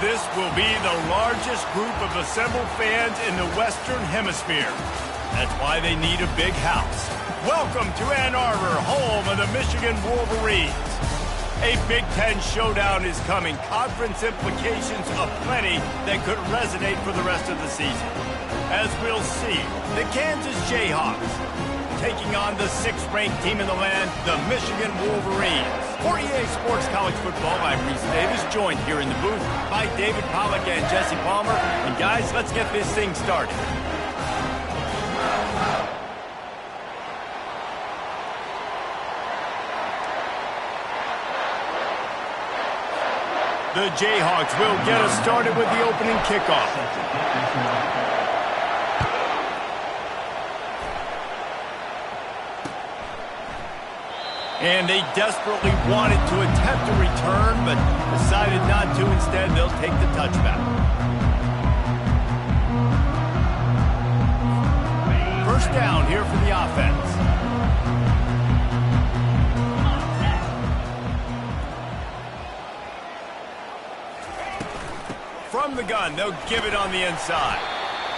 This will be the largest group of assembled fans in the Western Hemisphere. That's why they need a big house. Welcome to Ann Arbor, home of the Michigan Wolverines. A Big Ten showdown is coming. Conference implications aplenty that could resonate for the rest of the season. As we'll see, the Kansas Jayhawks taking on the 6th-ranked team in the land, the Michigan Wolverines. For EA Sports College Football, I'm Reese Davis, joined here in the booth by David Pollack and Jesse Palmer. And guys, let's get this thing started. The Jayhawks will get us started with the opening kickoff. And they desperately wanted to attempt a return, but decided not to. Instead, they'll take the touchback. First down here for the offense. From the gun, they'll give it on the inside.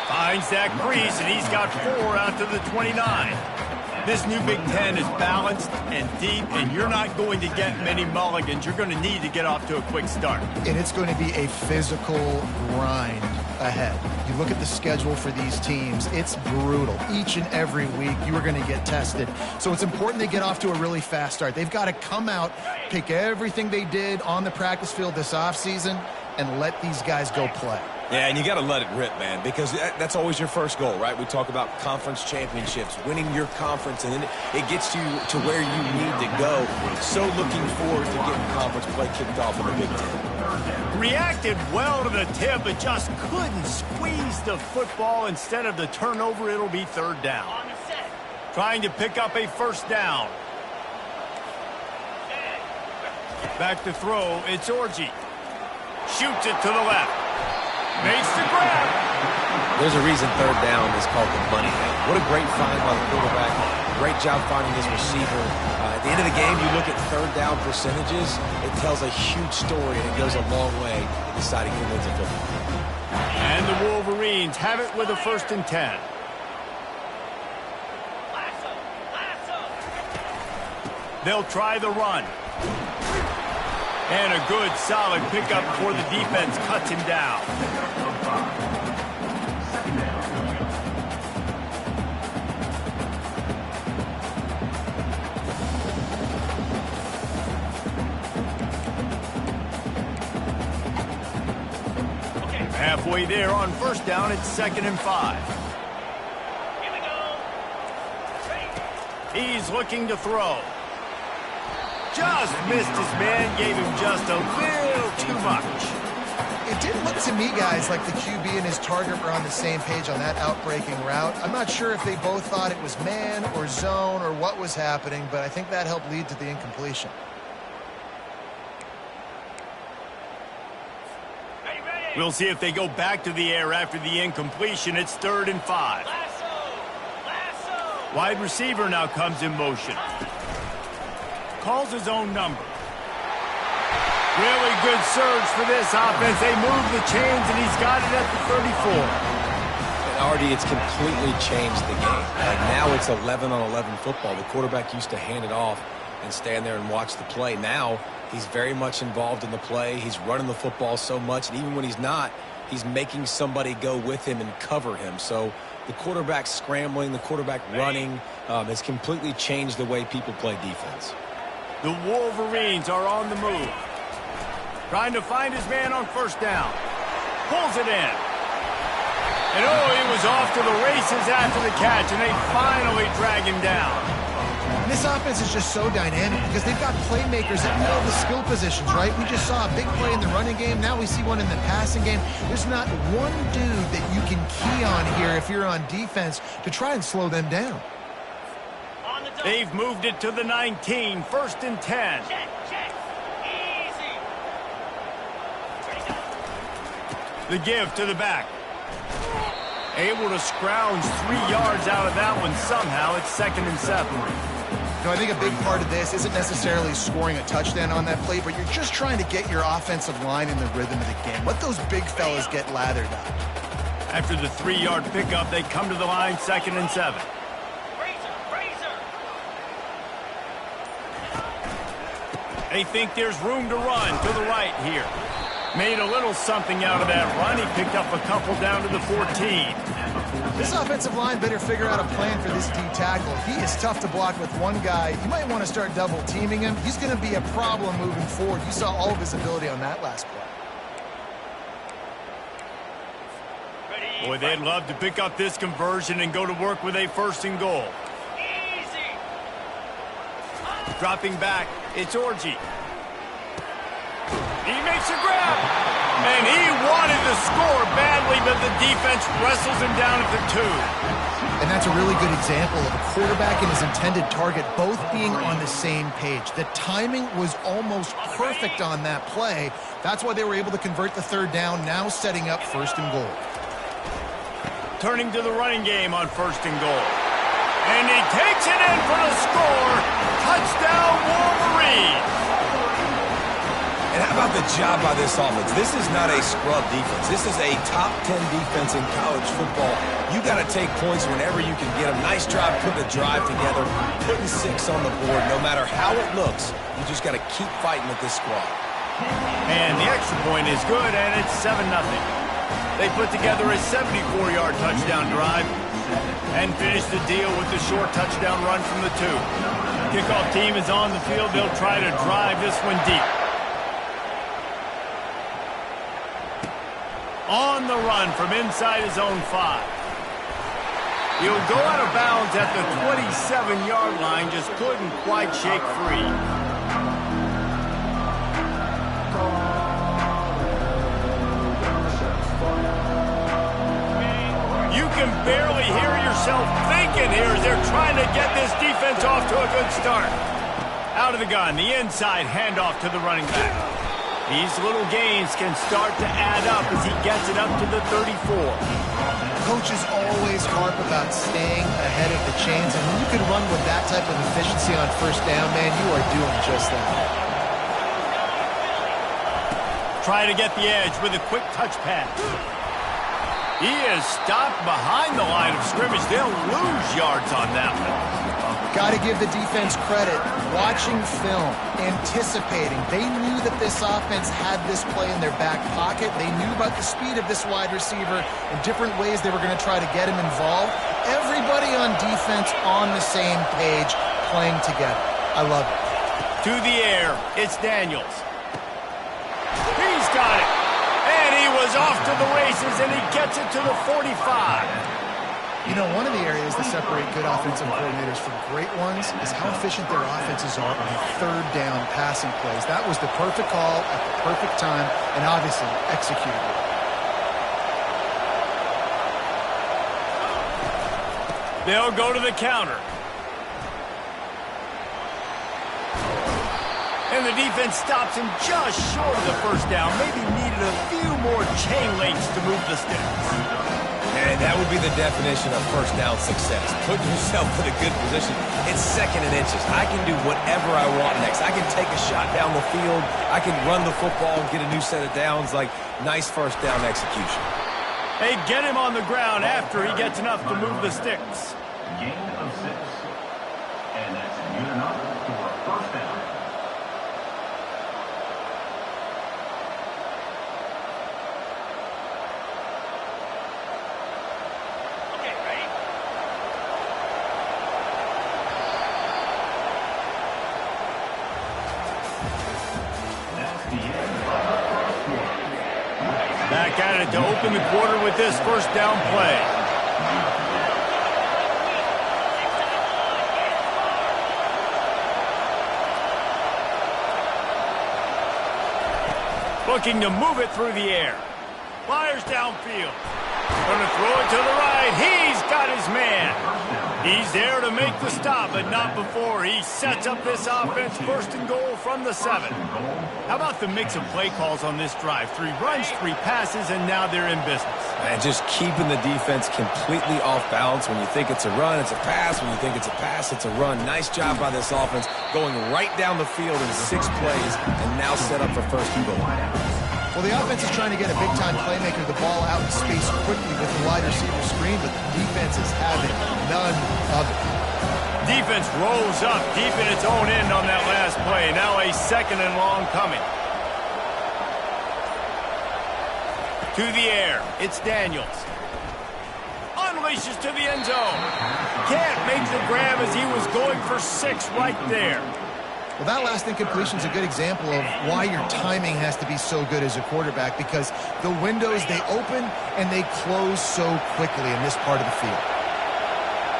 Finds that crease, and he's got 4 out to the 29. This new Big Ten is balanced and deep, and you're not going to get many mulligans. You're going to need to get off to a quick start. And it's going to be a physical grind ahead. You look at the schedule for these teams, it's brutal. Each and every week, you are going to get tested. So it's important they get off to a really fast start. They've got to come out, take everything they did on the practice field this offseason, and let these guys go play. Yeah, and you got to let it rip, man, because that's always your first goal, right? We talk about conference championships, winning your conference, and then it gets you to where you need to go. So looking forward to getting conference play kicked off in the Big Ten. Reacted well to the tip, but just couldn't squeeze the football. Instead of the turnover, it'll be 3rd down. Trying to pick up a first down. Back to throw, it's Orji. Shoots it to the left. Makes the grab. There's a reason 3rd down is called the money down. What a great find by the quarterback. Great job finding his receiver. At the end of the game, you look at 3rd down percentages. It tells a huge story, and it goes a long way in deciding who wins a football game. And the Wolverines have it with a 1st and 10. They'll try the run. And a good, solid pickup before the defense cuts him down. Halfway there on 1st down, it's 2nd and 5. He's looking to throw. Just missed his man, gave him just a little too much. It didn't look to me, guys, like the QB and his target were on the same page on that outbreaking route. I'm not sure if they both thought it was man or zone or what was happening, but I think that helped lead to the incompletion. We'll see if they go back to the air after the incompletion. It's 3rd and 5. Wide receiver now comes in motion. Calls his own number. Really good surge for this offense. They move the chains, and he's got it at the 34. And already it's completely changed the game. Like now it's 11-on-11 football. The quarterback used to hand it off and stand there and watch the play. Now he's very much involved in the play. He's running the football so much, and even when he's not, he's making somebody go with him and cover him. So the quarterback scrambling, the quarterback running has completely changed the way people play defense. The Wolverines are on the move. Trying to find his man on 1st down. Pulls it in. And he was off to the races after the catch, and they finally drag him down. And this offense is just so dynamic because they've got playmakers at all the skill positions, right? We just saw a big play in the running game. Now we see one in the passing game. There's not one dude that you can key on here if you're on defense to try and slow them down. They've moved it to the 19, 1st and 10. Easy. The give to the back. Able to scrounge 3 yards out of that one somehow. It's 2nd and 7. No, I think a big part of this isn't necessarily scoring a touchdown on that play, but you're just trying to get your offensive line in the rhythm of the game. Let those big fellas get lathered up. After the 3-yard pickup, they come to the line, 2nd and 7. They think there's room to run to the right here. Made a little something out of that run. He picked up a couple down to the 14. This offensive line better figure out a plan for this D tackle. He is tough to block with one guy. You might want to start double teaming him. He's going to be a problem moving forward. You saw all of his ability on that last play. Boy, they'd love to pick up this conversion and go to work with a 1st and goal. Dropping back, it's Orji. He makes a grab. And he wanted to score badly, but the defense wrestles him down at the 2. And that's a really good example of a quarterback and his intended target both being on the same page. The timing was almost perfect on that play. That's why they were able to convert the 3rd down, now setting up 1st and goal. Turning to the running game on 1st and goal. And he takes it in for the score. Touchdown, Wolverine. And how about the job by this offense? This is not a scrub defense. This is a top 10 defense in college football. You got to take points whenever you can get them. Nice job putting the drive together, putting 6 on the board. No matter how it looks, you just got to keep fighting with this squad. And the extra point is good, and it's 7-0. They put together a 74-yard touchdown drive and finish the deal with the short touchdown run from the 2. Kickoff team is on the field. They'll try to drive this one deep. On the run from inside his own 5. He'll go out of bounds at the 27-yard line. Just couldn't quite shake free. You can barely hear yourself thinking here as they're trying to get this defense off to a good start. Out of the gun, the inside handoff to the running back. These little gains can start to add up as he gets it up to the 34. Coaches always harp about staying ahead of the chains, and when you can run with that type of efficiency on 1st down, man, you are doing just that. Try to get the edge with a quick touch pass. He is stopped behind the line of scrimmage. They'll lose yards on that one. Got to give the defense credit. Watching film, anticipating. They knew that this offense had this play in their back pocket. They knew about the speed of this wide receiver and different ways they were going to try to get him involved. Everybody on defense on the same page, playing together. I love it. To the air, it's Daniels. He's got it. And he was off to the races, and he gets it to the 45. You know, one of the areas that separate good offensive coordinators from great ones is how efficient their offenses are on 3rd down passing plays. That was the perfect call at the perfect time, and obviously executed it. They'll go to the counter. And the defense stops him just short of the 1st down. Maybe needed a few more chain links to move the sticks. And that would be the definition of 1st down success. Putting yourself in a good position. It's 2nd and inches. I can do whatever I want next. I can take a shot down the field. I can run the football and get a new set of downs. Like, nice 1st down execution. They get him on the ground after he gets enough to move the sticks. Gain of 6. And that's good enough for a 1st down. Back at it to open the quarter with this 1st down play. Looking to move it through the air. Fires downfield. Gonna throw it to the right. He's got his man. He's there to make the stop, but not before he sets up this offense. First and goal from the 7. How about the mix of play calls on this drive? 3 runs, 3 passes, and now they're in business. And just keeping the defense completely off balance. When you think it's a run, it's a pass. When you think it's a pass, it's a run. Nice job by this offense, going right down the field in 6 plays, and now set up for first and goal. Well, the offense is trying to get a big-time playmaker the ball out in space quickly with the wide receiver screen, but the defense is having none of it. Defense rolls up deep in its own end on that last play. Now a 2nd and long coming. To the air, it's Daniels. Unleashes to the end zone. Can't make the grab as he was going for 6 right there. Well, that last incompletion is a good example of why your timing has to be so good as a quarterback, because the windows, they open and they close so quickly in this part of the field.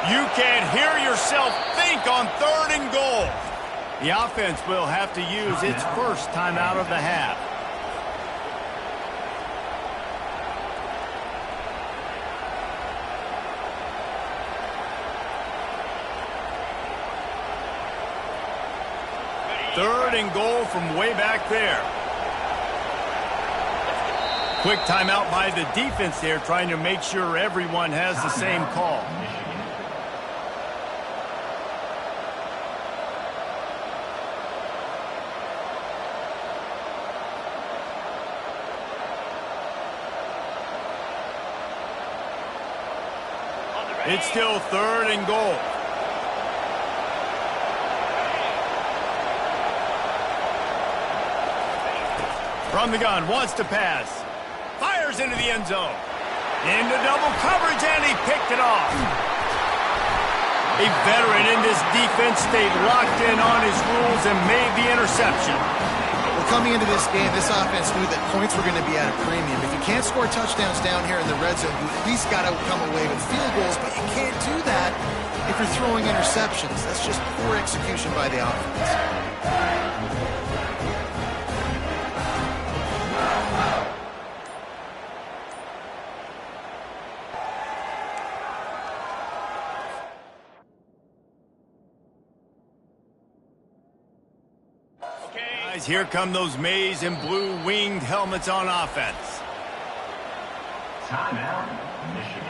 You can't hear yourself think on 3rd and goal. The offense will have to use its first timeout of the half. Third and goal from way back there. Quick timeout by the defense there, trying to make sure everyone has the same call. It's still 3rd and goal. From the gun, wants to pass. Fires into the end zone. Into double coverage, and he picked it off. A veteran in this defense stayed locked in on his rules and made the interception. Well, coming into this game, this offense knew that points were going to be at a premium. If you can't score touchdowns down here in the red zone, you at least got to come away with field goals, but you can't do that if you're throwing interceptions. That's just poor execution by the offense. Here come those maize and blue winged helmets on offense. Timeout, Michigan.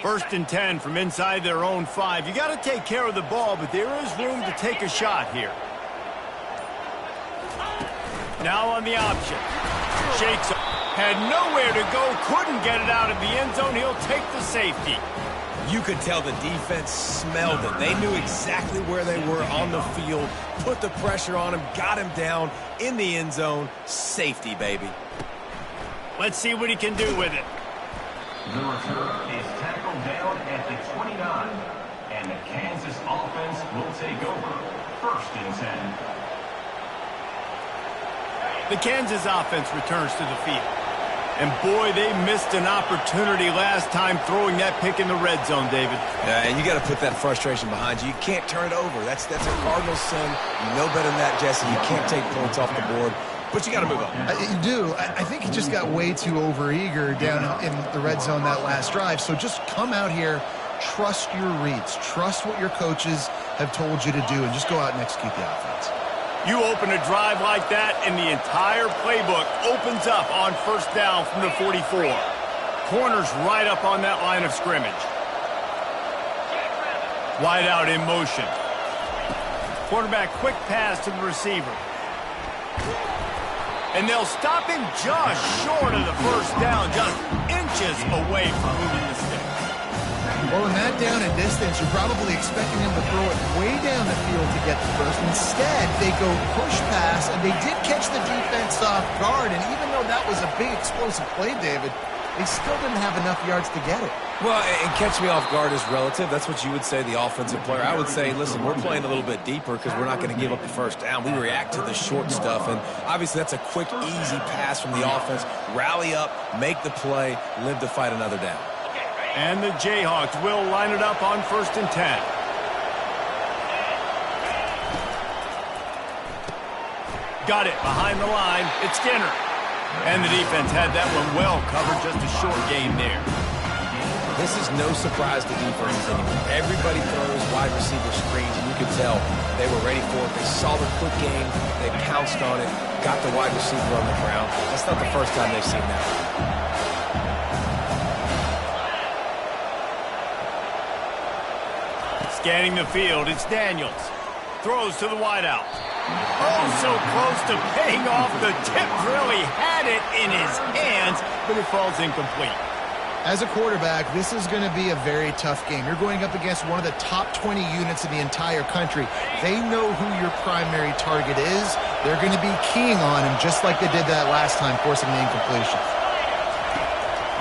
First and 10 from inside their own 5. You got to take care of the ball, but there is room to take a shot here. Now on the option. Shakes up. Had nowhere to go. Couldn't get it out of the end zone. He'll take the safety. You could tell the defense smelled it. They knew exactly where they were on the field, put the pressure on him, got him down in the end zone. Safety, baby. Let's see what he can do with it. The return is tackled down at the 29, and the Kansas offense will take over. 1st and 10. The Kansas offense returns to the field. And boy, they missed an opportunity last time throwing that pick in the red zone, David. Yeah, and you got to put that frustration behind you. You can't turn it over. That's a Cardinals sin. You know better than that, Jesse. You can't take points off the board. But you got to move on. You do. I think he just got way too overeager down in the red zone that last drive. So just come out here, trust your reads, trust what your coaches have told you to do, and just go out and execute the offense. You open a drive like that, and the entire playbook opens up on 1st down from the 44. Corners right up on that line of scrimmage. Wide out in motion. Quarterback quick pass to the receiver. And they'll stop him just short of the 1st down, just inches away from moving the sticks. Well, in that down and distance, you're probably expecting him to throw it way down the field to get the first. Instead, they go push pass, and they did catch the defense off guard. And even though that was a big explosive play, David, they still didn't have enough yards to get it. Well, and catch me off guard is relative. That's what you would say, the offensive player. I would say, listen, we're playing a little bit deeper because we're not going to give up the first down. We react to the short stuff, and obviously that's a quick, easy pass from the offense. Rally up, make the play, live to fight another down. And the Jayhawks will line it up on 1st and 10. Got it behind the line. It's Skinner. And the defense had that one well covered. Just a short gain there. This is no surprise to defenses anymore. Everybody throws wide receiver screens, and you could tell they were ready for it. They saw the quick game. They pounced on it, got the wide receiver on the ground. That's not the first time they've seen that. Scanning the field, it's Daniels. Throws to the wideout. Oh, so close to paying off. The tip really had it in his hands, but it falls incomplete. As a quarterback, this is going to be a very tough game. You're going up against one of the top 20 units in the entire country. They know who your primary target is. They're going to be keying on him just like they did that last time, forcing the incompletion.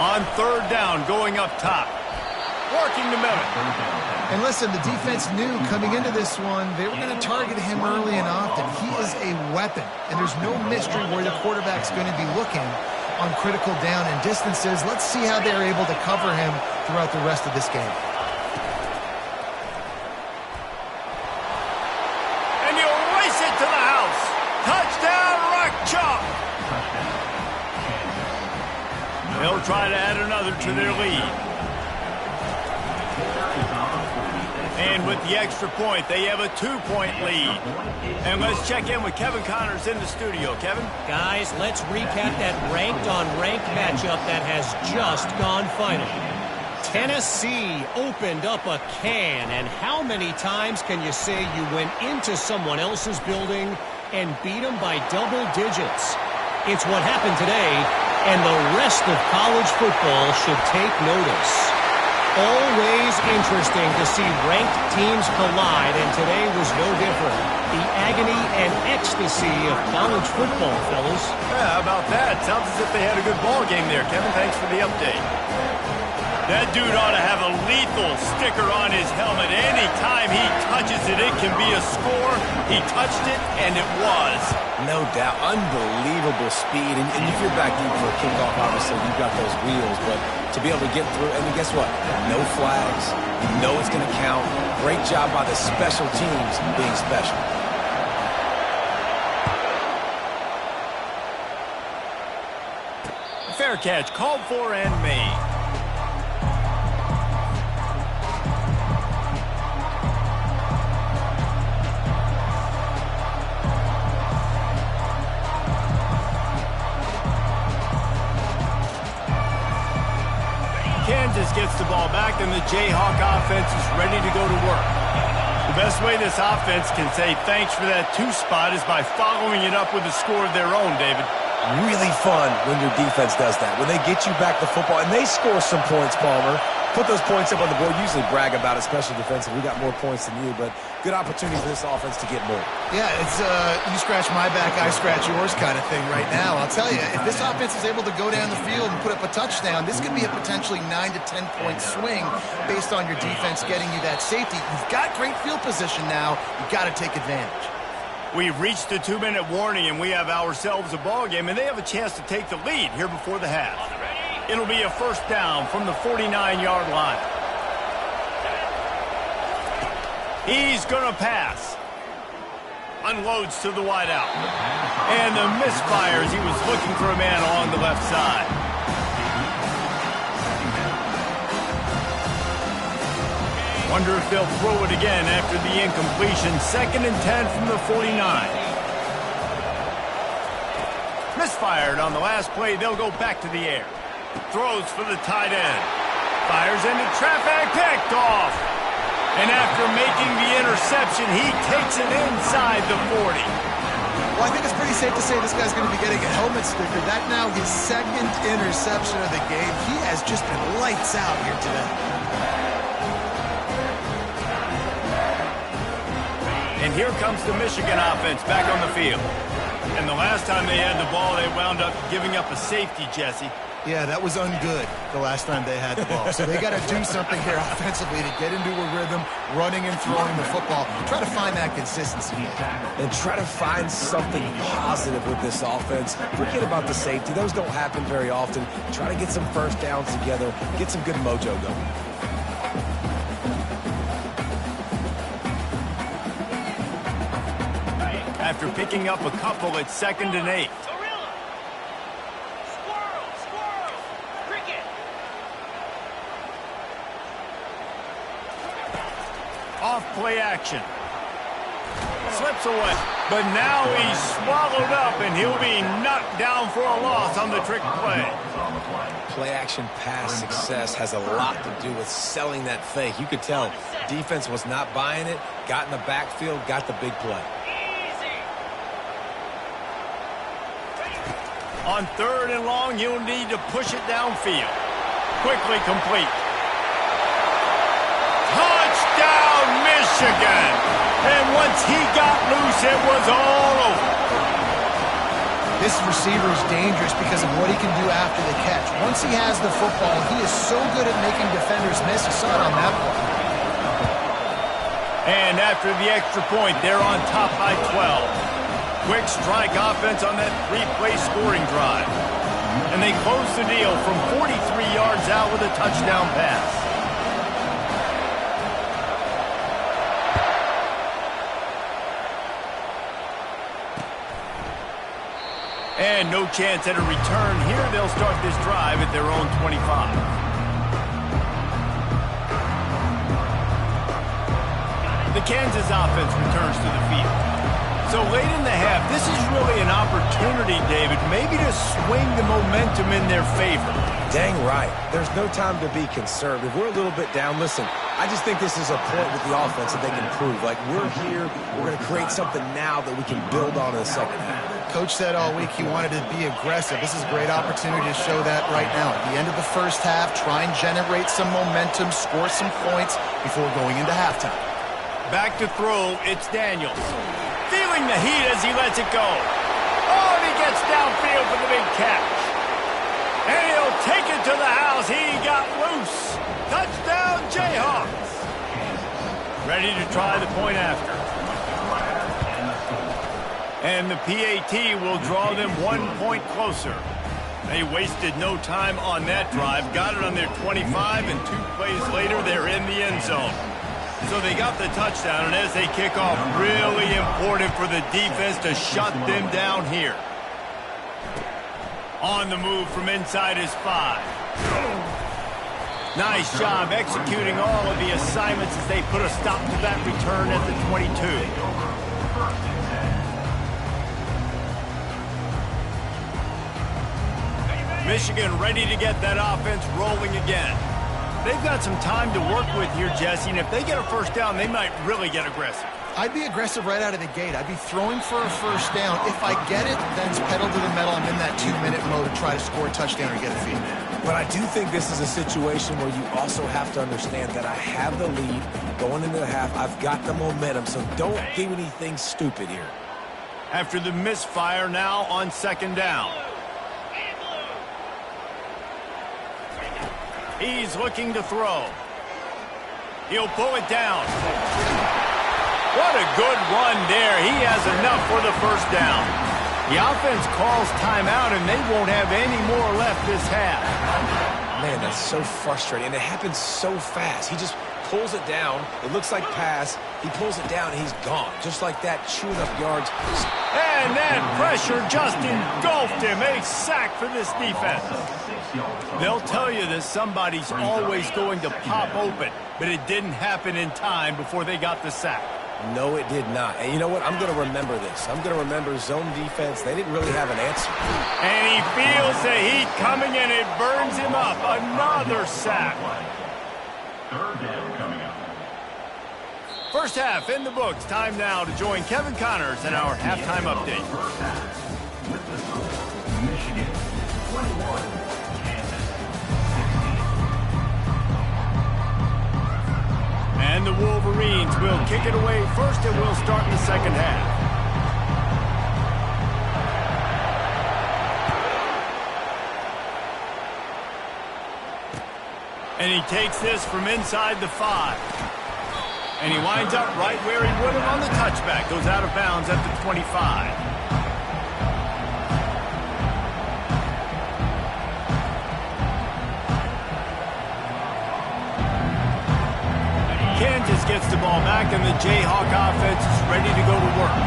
On 3rd down, going up top. Working the middle. And listen, the defense knew coming into this one, they were going to target him early and often. He is a weapon, and there's no mystery where the quarterback's going to be looking on critical down and distances. Let's see how they're able to cover him throughout the rest of this game. And he'll race it to the house. Touchdown, Rock Chalk. They'll try to add another to their lead. And with the extra point, they have a 2-point lead. And let's check in with Kevin Connors in the studio. Kevin? Guys, let's recap that ranked-on-ranked matchup that has just gone final. Tennessee opened up a can, and how many times can you say you went into someone else's building and beat them by double digits? It's what happened today, and the rest of college football should take notice. Always interesting to see ranked teams collide, and today was no different. The agony and ecstasy of college football, fellas. Yeah, how about that? Sounds as if they had a good ball game there. Kevin, thanks for the update. That dude ought to have a lethal sticker on his helmet. Anytime he touches it, it can be a score. He touched it, and it was. No doubt. Unbelievable speed. And if you're back deep for a kickoff, obviously, you've got those wheels. But to be able to get through, and guess what? No flags. You know it's going to count. Great job by the special teams being special. Fair catch, called for and made. Kansas gets the ball back, and the Jayhawk offense is ready to go to work. The best way this offense can say thanks for that 2 spot is by following it up with a score of their own, David. Really fun when your defense does that. When they get you back the football, and they score some points, Palmer. Put those points up on the board. Usually brag about it, especially defensive. We got more points than you, but good opportunity for this offense to get more. Yeah, it's you scratch my back, I scratch yours kind of thing right now. I'll tell you, if this offense is able to go down the field and put up a touchdown, this could be a potentially 9 to 10 point swing based on your defense getting you that safety. You've got great field position now. You've got to take advantage. We've reached the 2-minute warning, and we have ourselves a ball game, and they have a chance to take the lead here before the half. It'll be a 1st down from the 49-yard line. He's going to pass. Unloads to the wideout. And the misfires. He was looking for a man along the left side. Wonder if they'll throw it again after the incompletion. 2nd and 10 from the 49. Misfired on the last play. They'll go back to the air. Throws for the tight end. Fires into traffic. Picked off. And after making the interception, he takes it inside the 40. Well, I think it's pretty safe to say this guy's going to be getting a helmet sticker. That now his 2nd interception of the game. He has just been lights out here today. And here comes the Michigan offense back on the field. And the last time they had the ball, they wound up giving up a safety, Jesse. Yeah, that was ungood the last time they had the ball. So they got to do something here offensively to get into a rhythm, running and throwing the football. Try to find that consistency. And try to find something positive with this offense. Forget about the safety. Those don't happen very often. Try to get some first downs together. Get some good mojo going. After picking up a couple, it's 2nd and 8. Off play action. Slips away. But now he's swallowed up, and he'll be knocked down for a loss on the trick play. Play action pass success has a lot to do with selling that fake. You could tell defense was not buying it, got in the backfield, got the big play. On 3rd and long, he'll need to push it downfield. Quickly complete. Touchdown, Michigan! And once he got loose, it was all over. This receiver is dangerous because of what he can do after the catch. Once he has the football, he is so good at making defenders miss. You saw it on that play. And after the extra point, they're on top by 12. Quick strike offense on that 3-play scoring drive. And they close the deal from 43 yards out with a touchdown pass. And no chance at a return here. They'll start this drive at their own 25. The Kansas offense returns to the field. So late in the half, this is really an opportunity, David, maybe to swing the momentum in their favor. Dang right. There's no time to be conservative. We're a little bit down. Listen, I just think this is a point with the offense that they can prove. Like, we're here, we're going to create something now that we can build on in the second half. Coach said all week he wanted to be aggressive. This is a great opportunity to show that right now. At the end of the first half, try and generate some momentum, score some points before going into halftime. Back to throw, it's Daniels. Feeling the heat as he lets it go. Oh, and he gets downfield for the big catch. And he'll take it to the house. He got loose. Touchdown, Jayhawks. Ready to try the point after. And the PAT will draw them 1 point closer. They wasted no time on that drive. Got it on their 25, and 2 plays later, they're in the end zone. So they got the touchdown, and as they kick off, really important for the defense to shut them down here. On the move from inside his 5. Nice job executing all of the assignments as they put a stop to that return at the 22. Michigan ready to get that offense rolling again. They've got some time to work with here, Jesse, and if they get a first down, they might really get aggressive. I'd be aggressive right out of the gate. I'd be throwing for a first down. If I get it, then it's pedal to the metal. I'm in that 2-minute mode to try to score a touchdown or get a field. But I do think this is a situation where you also have to understand that I have the lead going into the half. I've got the momentum, so don't do anything stupid here. After the misfire, now on 2nd down. He's looking to throw. He'll pull it down. What a good run there. He has enough for the first down. The offense calls timeout, and they won't have any more left this half. Man, that's so frustrating, and it happens so fast. He just pulls it down. It looks like pass. He pulls it down, and he's gone. Just like that, chewing up yards. And that pressure just engulfed him. A sack for this defense. They'll tell you that somebody's always going to pop open, but it didn't happen in time before they got the sack. No, it did not. And you know what? I'm going to remember this. I'm going to remember zone defense. They didn't really have an answer. And he feels the heat coming, and it burns him up. Another sack. 3rd down coming up. First half in the books. Time now to join Kevin Connors in our halftime update. First half with the score, Michigan 21. And the Wolverines will kick it away first, and we'll start the second half. And he takes this from inside the 5. And he winds up right where he would have on the touchback. Goes out of bounds at the 25. Kansas gets the ball back, and the Jayhawk offense is ready to go to work.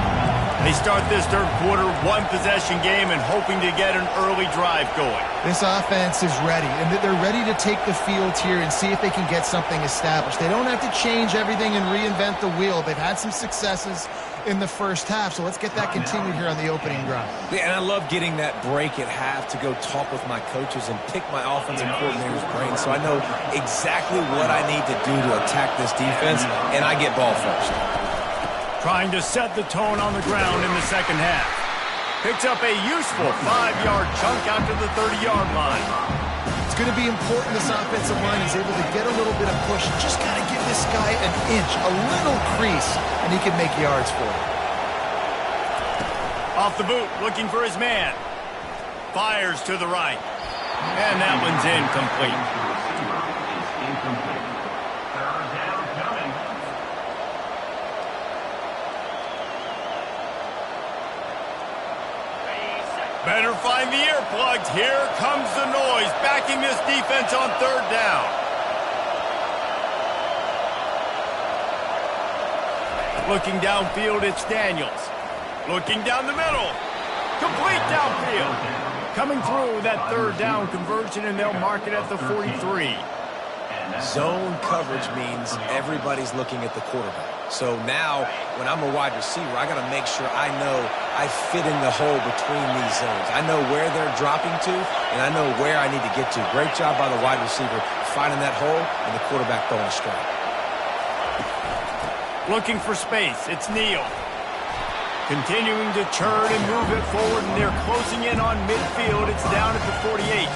They start this third quarter, one-possession game, and hoping to get an early drive going. This offense is ready, and they're ready to take the field here and see if they can get something established. They don't have to change everything and reinvent the wheel. They've had some successes in the first half, so let's get that continued here on the opening drive. Yeah, and I love getting that break at half to go talk with my coaches and pick my offensive coordinator's brain so I know exactly what I need to do to attack this defense, and I get ball first. Trying to set the tone on the ground in the second half. Picks up a useful 5-yard chunk out to the 30-yard line. It's going to be important this offensive line is able to get a little bit of push. Just got to give this guy an inch, a little crease, and he can make yards for it. Off the boot, looking for his man. Fires to the right. And that one's incomplete. Third down coming. Better find the earplugs. Here comes the noise, backing this defense on third down. Looking downfield, it's Daniels. Looking down the middle. Complete downfield. Coming through that third down conversion, and they'll mark it at the 43. Zone coverage means everybody's looking at the quarterback. So now, when I'm a wide receiver, I got to make sure I know I fit in the hole between these zones. I know where they're dropping to, and I know where I need to get to. Great job by the wide receiver finding that hole, and the quarterback throwing a strike. Looking for space, it's Neal. Continuing to churn and move it forward, and they're closing in on midfield. It's down at the 48.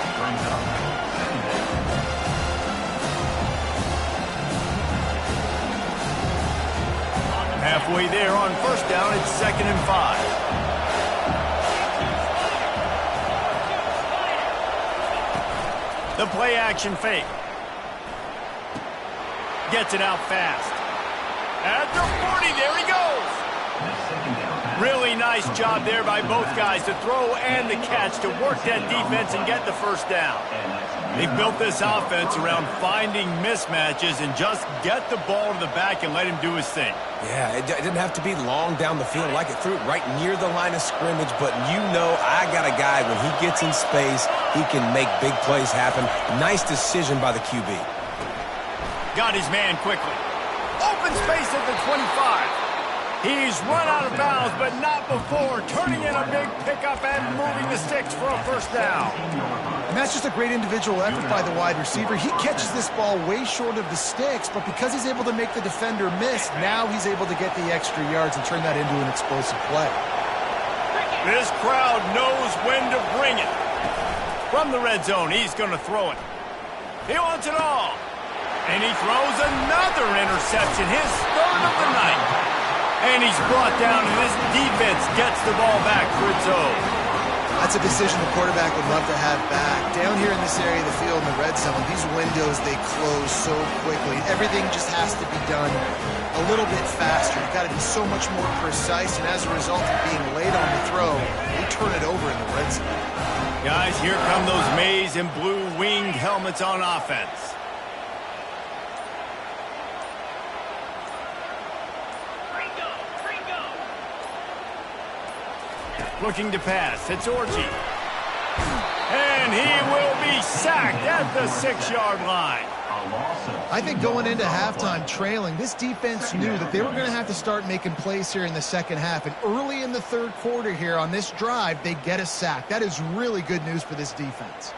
Halfway there on first down, it's 2nd and 5. The play action fake. Gets it out fast. At the 40, there he goes. Really nice job there by both guys to throw and the catch to work that defense and get the first down. They've built this offense around finding mismatches and just get the ball to the back and let him do his thing. Yeah, it didn't have to be long down the field. Like it threw it right near the line of scrimmage, but you know I got a guy, when he gets in space, he can make big plays happen. Nice decision by the QB. Got his man quickly. Open space at the 25. He's run out of bounds, but not before turning in a big pickup and moving the sticks for a first down. And that's just a great individual effort by the wide receiver. He catches this ball way short of the sticks, but because he's able to make the defender miss, now he's able to get the extra yards and turn that into an explosive play. This crowd knows when to bring it. From the red zone, he's going to throw it. He wants it all. And he throws another interception, his third of the night. And he's brought down, and this defense gets the ball back for its own. That's a decision the quarterback would love to have back. Down here in this area of the field in the red zone, these windows, they close so quickly. Everything just has to be done a little bit faster. You've got to be so much more precise, and as a result of being late on the throw, they turn it over in the red zone. Guys, here come those maize and blue winged helmets on offense. Looking to pass. It's Orji. And he will be sacked at the 6-yard line. I think going into halftime trailing, this defense knew that they were going to have to start making plays here in the second half. And early in the third quarter here on this drive, they get a sack. That is really good news for this defense.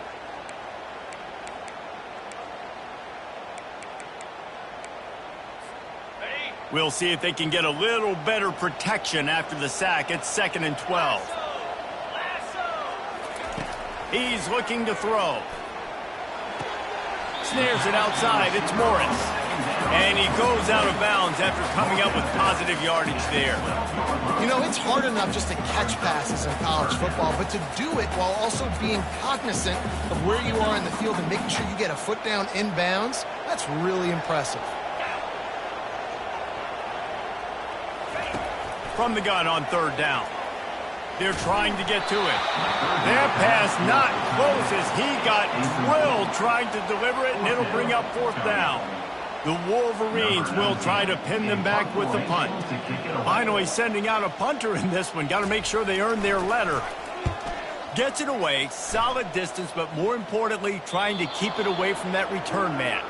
We'll see if they can get a little better protection after the sack. It's 2nd and 12. He's looking to throw. Snares it outside. It's Morris. And he goes out of bounds after coming up with positive yardage there. You know, it's hard enough just to catch passes in college football, but to do it while also being cognizant of where you are in the field and making sure you get a foot down inbounds, that's really impressive. From the gun on third down. They're trying to get to it. Their pass not close as he got drilled trying to deliver it, and it'll bring up fourth down. The Wolverines will try to pin them back with the punt. Finally sending out a punter in this one. Got to make sure they earn their letter. Gets it away, solid distance, but more importantly, trying to keep it away from that return man.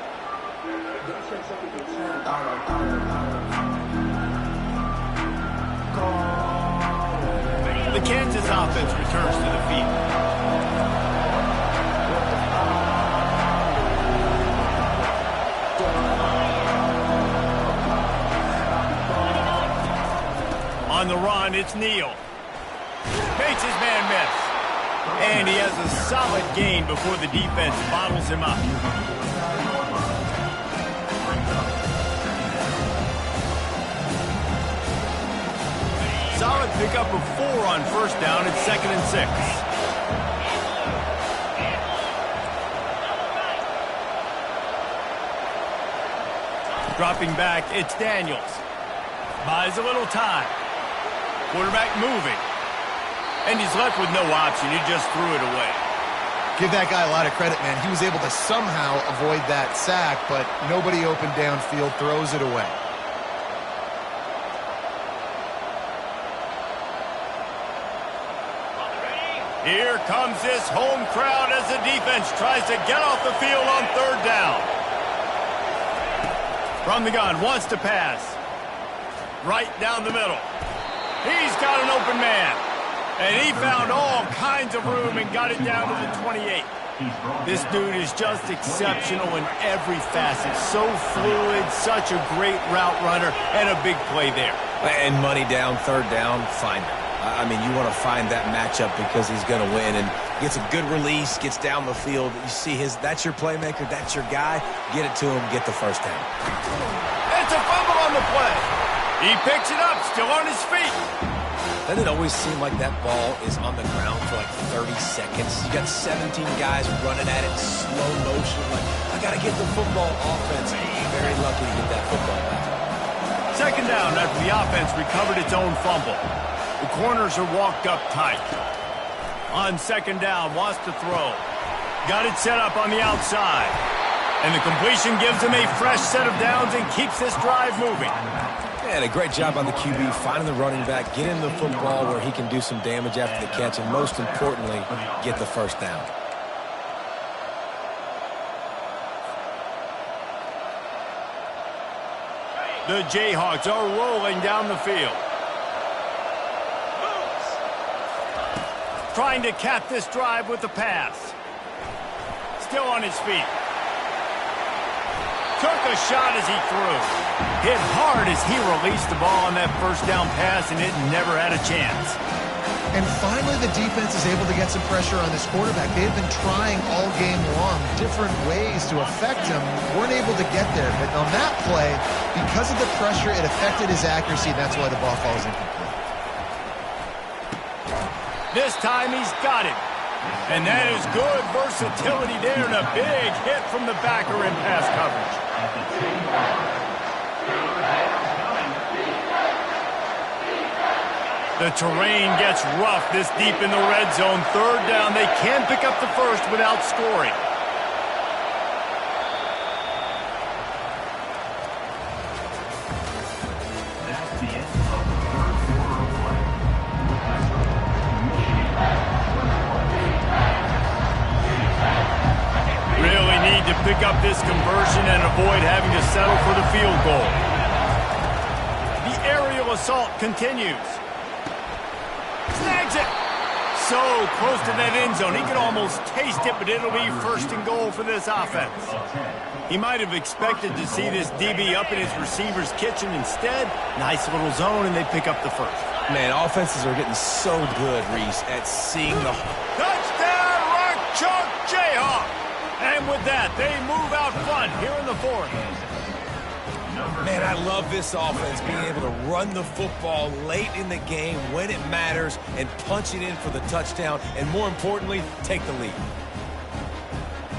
The Kansas offense returns to the field. On the run, it's Neal. Makes his man miss. And he has a solid gain before the defense bottles him up. Solid pickup of 4 on first down. It's 2nd and 6. Dropping back, it's Daniels. Buys a little time. Quarterback moving. And he's left with no option. He just threw it away. Give that guy a lot of credit, man. He was able to somehow avoid that sack, but nobody open downfield, throws it away. Here comes this home crowd as the defense tries to get off the field on third down. From the gun, wants to pass. Right down the middle. He's got an open man. And he found all kinds of room and got it down to the 28. This dude is just exceptional in every facet. So fluid, such a great route runner, and a big play there. And money down, third down, find him. I mean, you want to find that matchup because he's going to win, and gets a good release, gets down the field. You see that's your playmaker, that's your guy. Get it to him, get the first down. It's a fumble on the play. He picks it up, still on his feet. Doesn't it always seem like that ball is on the ground for like 30 seconds? You got 17 guys running at it in slow motion. Like, I got to get the football offense. Very lucky to get that football back. 2nd down after the offense recovered its own fumble. The corners are walked up tight. On 2nd down, wants to throw. Got it set up on the outside. And the completion gives him a fresh set of downs and keeps this drive moving. And a great job on the QB, finding the running back, get him the football where he can do some damage after the catch, and most importantly, get the first down. The Jayhawks are rolling down the field. Trying to cap this drive with the pass. Still on his feet. Took a shot as he threw. Hit hard as he released the ball on that first down pass, and it never had a chance. And finally, the defense is able to get some pressure on this quarterback. They've been trying all game long different ways to affect him. Weren't able to get there. But on that play, because of the pressure, it affected his accuracy, and that's why the ball falls incomplete. This time he's got it. And that is good versatility there, and a big hit from the backer in pass coverage. The terrain gets rough this deep in the red zone. 3rd down, they can pick up the first without scoring. That's the end of the 3rd quarter of play. Really need to pick up this conversion and avoid having to settle for the field goal. The aerial assault continues. Snags it. So close to that end zone. He could almost taste it, but it'll be 1st and goal for this offense. He might have expected to see this DB up in his receiver's kitchen. Instead, nice little zone, and they pick up the first. Man, offenses are getting so good, Reese, at seeing the... Touchdown, Rock Chalk Jayhawk! And with that, they move out front here in the 4th. Man, I love this offense, being able to run the football late in the game when it matters and punch it in for the touchdown, and more importantly, take the lead.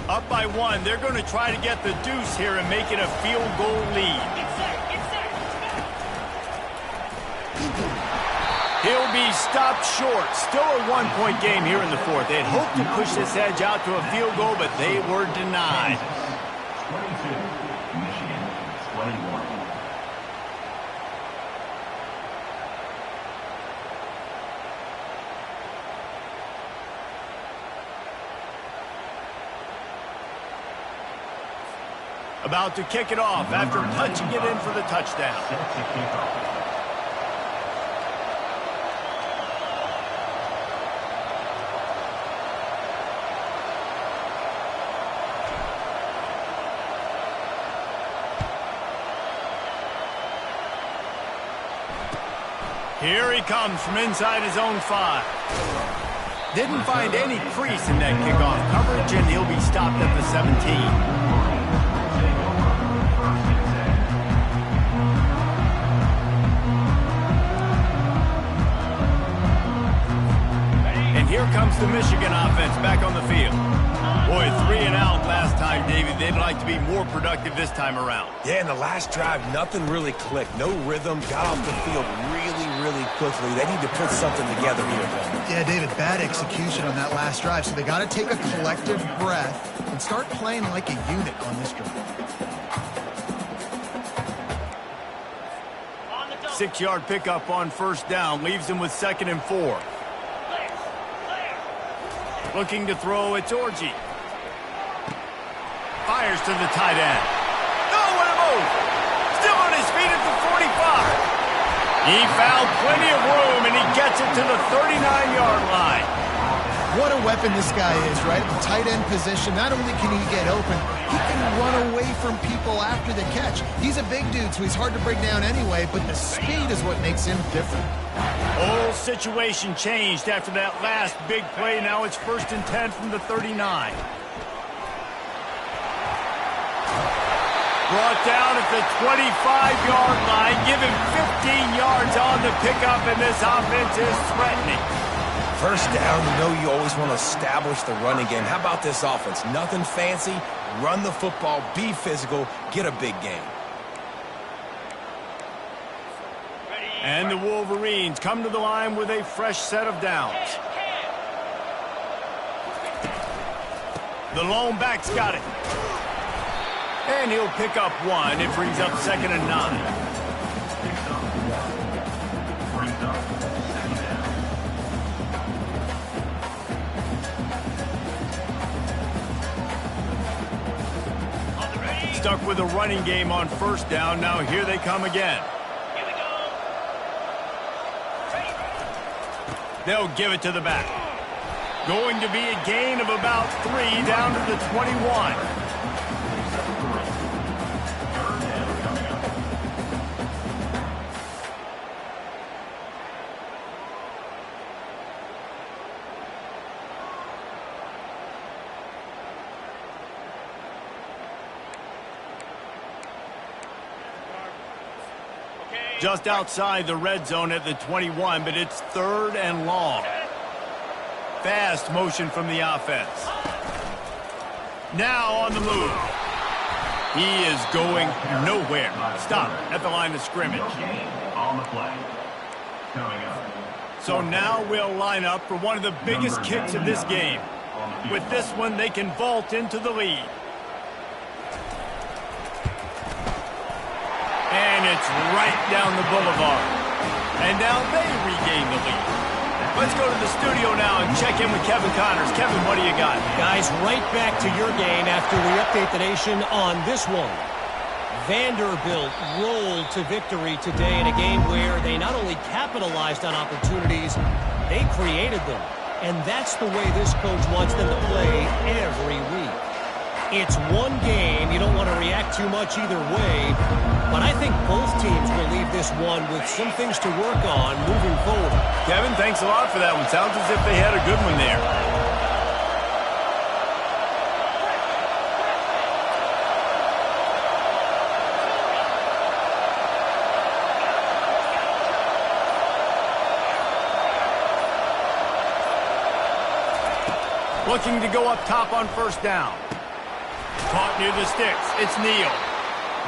Up by 1, they're going to try to get the deuce here and make it a field goal lead. He'll be stopped short. Still a one-point game here in the fourth. They'd hoped to push this edge out to a field goal, but they were denied. 22, Michigan 21. About to kick it off after punching it in for the touchdown. Set to kick off. Here he comes from inside his own 5. Didn't find any crease in that kickoff coverage, and he'll be stopped at the 17. And here comes the Michigan offense back on the field. Boy, 3 and out last time, David. They'd like to be more productive this time around. Yeah, in the last drive, nothing really clicked. No rhythm, got off the field really quickly. They need to put something together here. Yeah, David, bad execution on that last drive, so they got to take a collective breath and start playing like a unit on this drive. 6-yard pickup on first down leaves him with 2nd and 4. Looking to throw, it's Orji. Fires to the tight end. Oh, what a move! Still on his feet at the 45. He found plenty of room, and he gets it to the 39-yard line. What a weapon this guy is, right? The tight end position, not only can he get open, he can run away from people after the catch. He's a big dude, so he's hard to break down anyway, but the speed is what makes him different. Whole situation changed after that last big play. Now it's 1st and 10 from the 39. Brought down at the 25-yard line. Give him 15 yards on the pickup, and this offense is threatening. First down, you know you always want to establish the running game. How about this offense? Nothing fancy. Run the football, be physical, get a big gain. And the Wolverines come to the line with a fresh set of downs. The lone back's got it. And he'll pick up 1. It brings up 2nd and 9. Stuck with a running game on first down. Now here they come again. They'll give it to the back. Going to be a gain of about 3 down to the 21. Just outside the red zone at the 21, but it's 3rd and long. Fast motion from the offense. Now on the move. He is going nowhere. Stop at the line of scrimmage. On the play. Coming up. So now we'll line up for one of the biggest kicks of this game. With this one, they can vault into the lead. And it's right down the boulevard. And now they regain the lead. Let's go to the studio now and check in with Kevin Connors. Kevin, what do you got? Guys, right back to your game after we update the nation on this one. Vanderbilt rolled to victory today in a game where they not only capitalized on opportunities, they created them. And that's the way this coach wants them to play every week. It's one game. You don't want to react too much either way. But I think both teams will leave this one with some things to work on moving forward. Kevin, thanks a lot for that one. Sounds as if they had a good one there. Looking to go up top on first down. Caught near the sticks. It's Neal.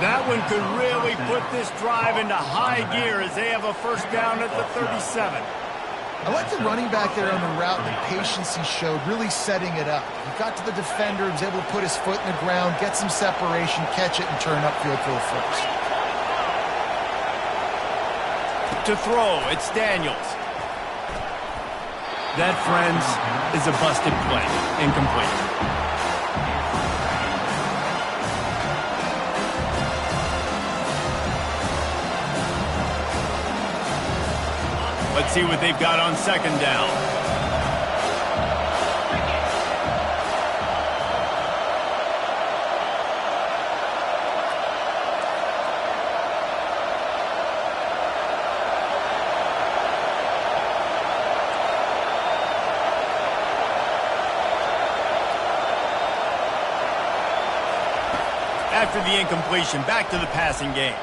That one could really put this drive into high gear as they have a first down at the 37. I like the running back there on the route, the patience he showed, really setting it up. He got to the defender, was able to put his foot in the ground, get some separation, catch it, and turn upfield for the first. To throw, it's Daniels. That, friends, is a busted play. Incomplete. Let's see what they've got on second down. After the incompletion, back to the passing game.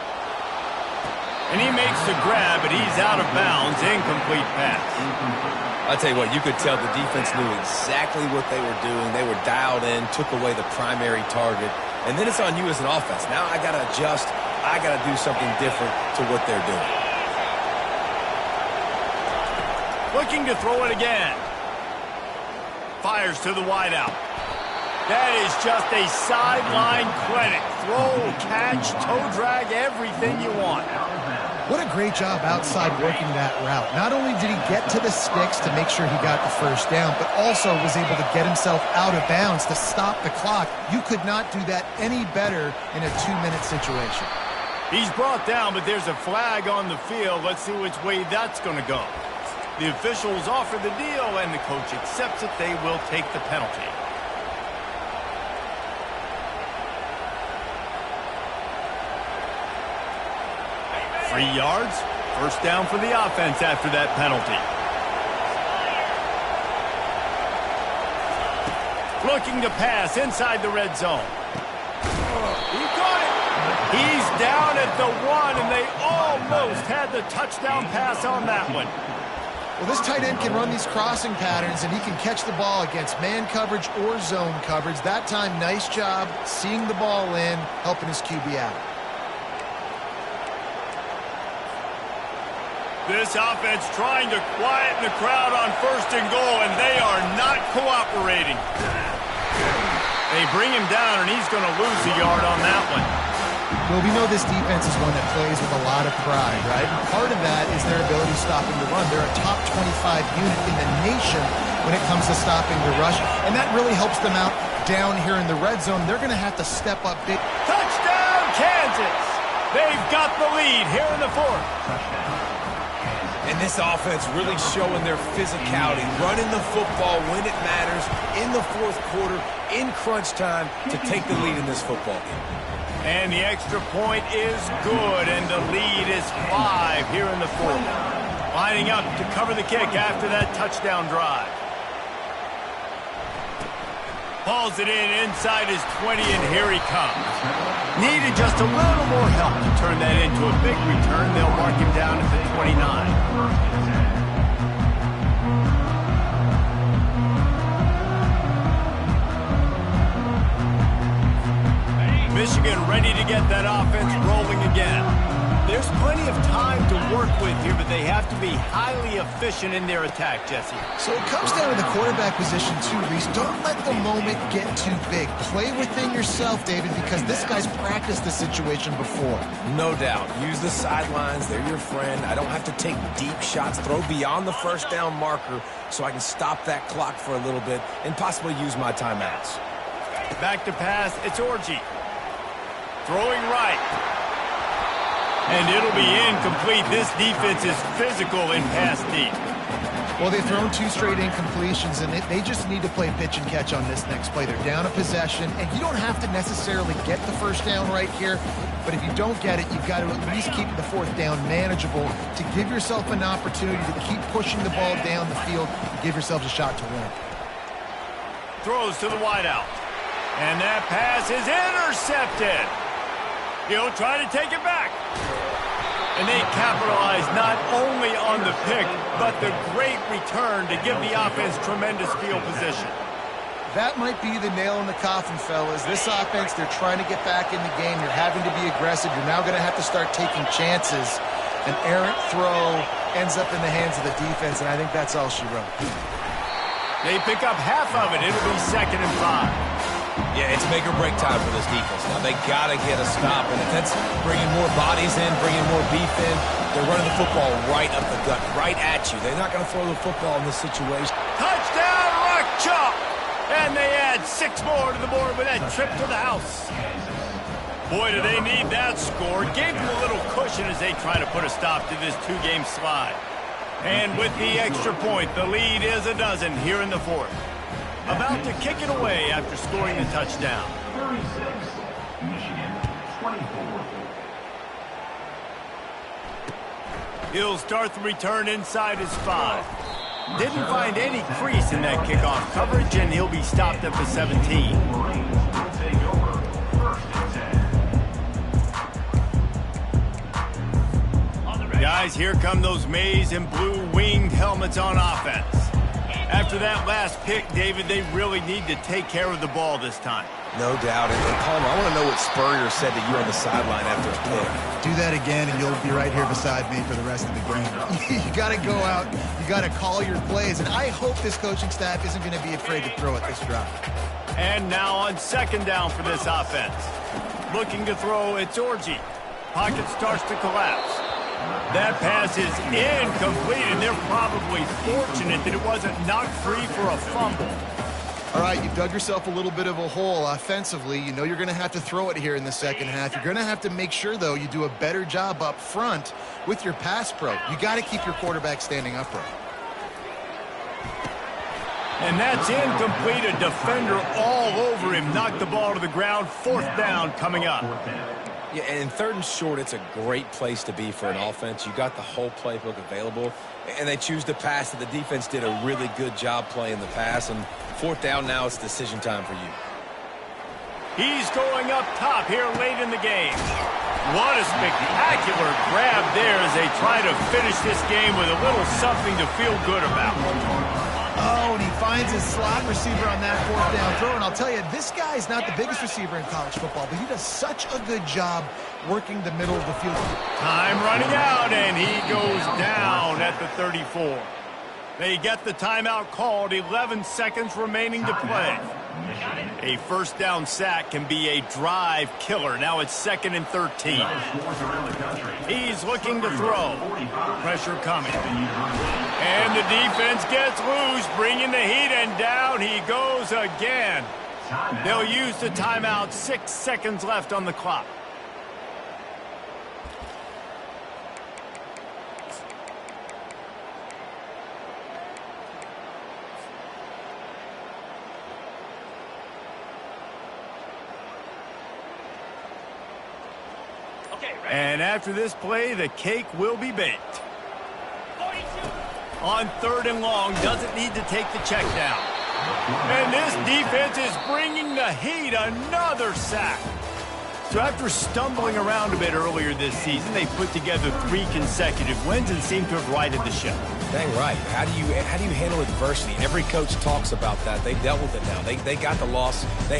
And he makes the grab, but he's out of bounds. Incomplete pass. I'll tell you what, you could tell the defense knew exactly what they were doing. They were dialed in, took away the primary target. And then it's on you as an offense. Now I got to adjust. I got to do something different to what they're doing. Looking to throw it again. Fires to the wideout. That is just a sideline credit. Throw, catch, toe drag, everything you want. What a great job outside working that route. Not only did he get to the sticks to make sure he got the first down, but also was able to get himself out of bounds to stop the clock. You could not do that any better in a 2-minute situation. He's brought down, but there's a flag on the field. Let's see which way that's going to go. The officials offer the deal, and the coach accepts it. They will take the penalty. Three yards, first down for the offense after that penalty. Looking to pass inside the red zone. He got it. He's down at the 1, and they almost had the touchdown pass on that one. Well, this tight end can run these crossing patterns, and he can catch the ball against man coverage or zone coverage. That time, nice job seeing the ball in, helping his QB out. This offense trying to quieten the crowd on first and goal, and they are not cooperating. They bring him down, and he's going to lose a yard on that one. Well, we know this defense is one that plays with a lot of pride, right? And part of that is their ability stopping the run. They're a top 25 unit in the nation when it comes to stopping the rush, and that really helps them out down here in the red zone. They're going to have to step up big. Touchdown, Kansas! They've got the lead here in the fourth. And this offense really showing their physicality, running the football when it matters, in the fourth quarter, in crunch time, to take the lead in this football game. And the extra point is good, and the lead is 5 here in the fourth. Lining up to cover the kick after that touchdown drive. Hauls it in inside his 20, and here he comes. Needed just a little more help to turn that into a big return. They'll mark him down at the 29. Michigan ready to get that offense rolling again. There's plenty of time to work with here, but they have to be highly efficient in their attack, Jesse. So it comes down to the quarterback position too, Reese. Don't let the moment get too big. Play within yourself, David, because this guy's practiced this situation before. No doubt. Use the sidelines. They're your friend. I don't have to take deep shots. Throw beyond the first down marker so I can stop that clock for a little bit and possibly use my timeouts. Back to pass. It's Orji. Throwing right. And it'll be incomplete. This defense is physical in pass deep. Well, they've thrown 2 straight incompletions, and they just need to play pitch and catch on this next play. They're down a possession, and you don't have to necessarily get the first down right here, but if you don't get it, you've got to at least keep the fourth down manageable to give yourself an opportunity to keep pushing the ball down the field and give yourselves a shot to win. Throws to the wideout. And that pass is intercepted. He'll try to take it back. And they capitalize not only on the pick, but the great return to give the offense tremendous field position. That might be the nail in the coffin, fellas. This offense, they're trying to get back in the game. You're having to be aggressive. You're now going to have to start taking chances. An errant throw ends up in the hands of the defense, and I think that's all she wrote. They pick up half of it. It'll be 2nd and 5. Yeah, it's make or break time for this defense. Now, they got to get a stop, and if that's bringing more bodies in, bringing more beef in, they're running the football right up the gut, right at you. They're not going to throw the football in this situation. Touchdown, Rock Chalk! And they add 6 more to the board with that trip to the house. Boy, do they need that score. Gave them a little cushion as they try to put a stop to this 2-game slide. And with the extra point, the lead is a dozen here in the 4th. About to kick it away after scoring the touchdown. 36, Michigan 24. He'll start the return inside his 5. Didn't find any crease in that kickoff coverage, and he'll be stopped at the 17. Marines will take over 1st and 10. Guys, here come those maize and blue winged helmets on offense. After that last pick, David, they really need to take care of the ball this time. No doubt. And Palmer, I want to know what Spurrier said to you on the sideline after a pick. Do that again, and you'll be right here beside me for the rest of the game. You got to go out. You got to call your plays, and I hope this coaching staff isn't going to be afraid to throw at this drive. And now on 2nd down for this offense. Looking to throw, it's Orji. Pocket starts to collapse. That pass is incomplete, and they're probably fortunate that it wasn't knocked free for a fumble. All right, you've dug yourself a little bit of a hole offensively. You know you're going to have to throw it here in the 2nd half. You're going to have to make sure, though, you do a better job up front with your pass pro. You got to keep your quarterback standing upright. And that's incomplete. A defender all over him. Knocked the ball to the ground. 4th down coming up. Yeah, and 3rd and short, it's a great place to be for an offense. You got the whole playbook available, and they choose to pass. The defense did a really good job playing the pass, and 4th down now, it's decision time for you. He's going up top here late in the game. What a spectacular grab there as they try to finish this game with a little something to feel good about. Oh, and he finds his slot receiver on that 4th down throw. And I'll tell you, this guy's not the biggest receiver in college football, but he does such a good job working the middle of the field. Time running out, and he goes down at the 34. They get the timeout called, 11 seconds remaining to play. A 1st down sack can be a drive killer. Now it's 2nd and 13. He's looking to throw. Pressure coming. And the defense gets loose, bringing the heat, and down he goes again. They'll use the timeout. 6 seconds left on the clock. And after this play, the cake will be baked. 42. On 3rd and long, doesn't need to take the check down. And this defense is bringing the heat. Another sack. So after stumbling around a bit earlier this season, they put together 3 consecutive wins and seem to have righted the ship. Dang right. How do you handle adversity? Every coach talks about that. They've dealt with it now. They got the loss. They